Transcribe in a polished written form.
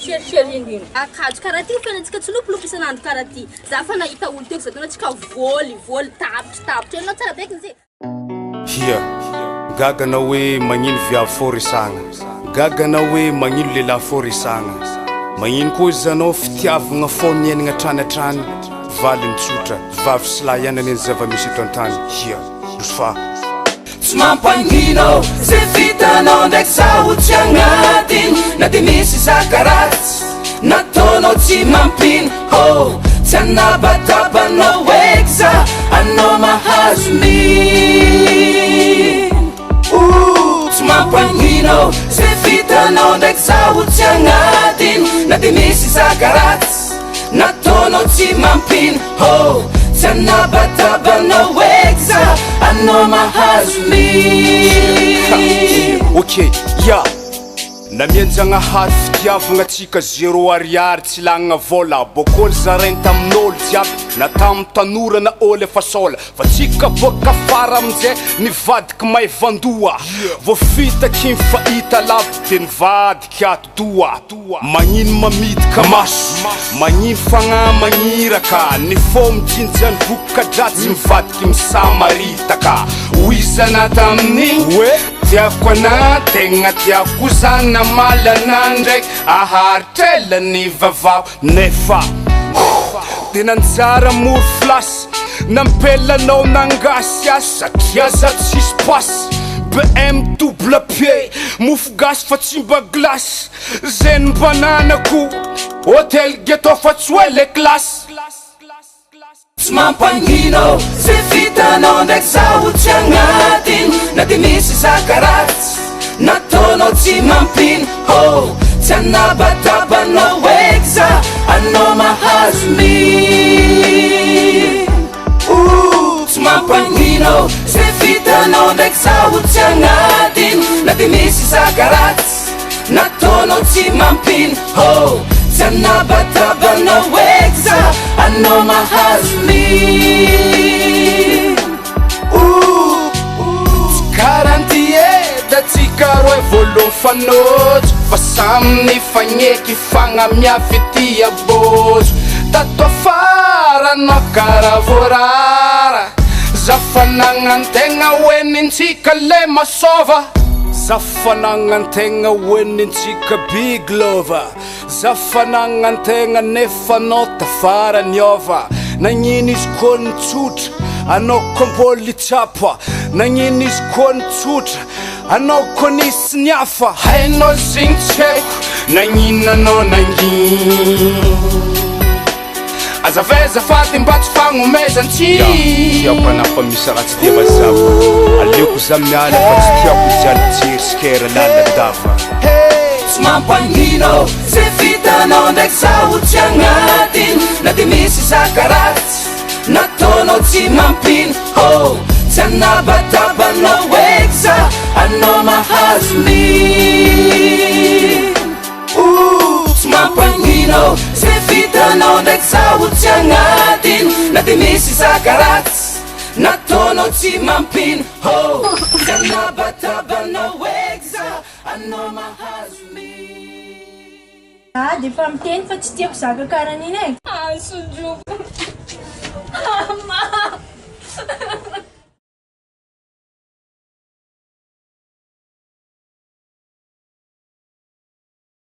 Chercher indrindra. Akajo karaha ty fiainantsika tsy lopolopy isan'andro karaha ty. Za fa nahita olo teo zao antsika voly tapitra ianao tsara beky zay. Hia gagana hoe magnino viavy fô resagna, gagana hoe magnino lehilahy fô resagna, magnino koa izy anao fitiavagna fô niainagna atrany valiny tsotra vavy sy lahy ihany aneny zava-misy eto an-tany. Hia fa tsy mampagnino zay vitanao ndraiky zaho tsy agnatiny na de misy zakaratsy nataonao tsy mampino ho tsy anabatabanao eky za anao mahazo tsy mampagnino zay vitanao ndraiky zaho tsy agnatiny na de misy zakaratsy nataonao tsy mampino ho tsy anabatabanao eky za anao mahazo ok ya namianjagnahary fitiavagna atsika 0 ariary tsy lagnana vola bôkôly zarainy tamin'olo jiaby na tamy tanora na ôly efa sola fa tsika boka fara amizay nivadiky may vandoa vo fitaky mifahita lavy de nivadiky ato doa magnino mamidika maso magnino fagna magniraka ny fô mijinjany vokokadratsy mivadiky misamaritaka hoizana tamin'igny tiako ana tegna tiako zany namalana ndraiky aharitra ny vavao nefa de nanjara moro flasy nampelanao nangasy asy satria za tsisy pasy BM double pied mofo gasy fa tsy mba glasy zay bananako hôtel ghetto fa tsy hoe le klasy tsy mampagnino zay vitanao ndraiky zaho tsy agnatiny na de misy zakaratsy nataonao tsy mampino ho tsy anabatabanao eky za anao mahazo tsy mampagnino zay vitanao ndraiky zaho tsy agnatiny na de misy zakaratsy nataonao tsy mampino ho tsy anabatabanao eky za anao mahazo datsika roe voalohany fanotso fa saminy fagneky fagnamiafy ty abozo tato afara anao karaha voarara za fanagnan-tegna hoenintsika le masova za fanagnan-tegna hoenintsika big lova za fanagnan-tegna nefa anao tafara niova nagnino izy koa nitsotra anao komboly tsapa nagnino izy koa nitsotra anao koa nisy niafa hainao zegny tsy haiko nagnino anao nangino azafady mba tsy fagnomezantsy tiampanafa misy raha tsy dia mazava aleoko za miala fa tsy tiako izyany jerisykera laladava tsy mampagnino zay vitanao ndraiky zaho tsy agnatiny na de misy zakaratsy nataonao tsy mampino ho tsy anabatabanao eky za anao mahazo tsy mampagnino zay vitanao ndraiky zaho tsy agnatiny na de misy zakaratsy nataonao tsy mampino ho tsy anabatabanao eky za anao mahazo de fa miteny fa tsy tiako zaka karaha an'iny e. Sodroko. Mama.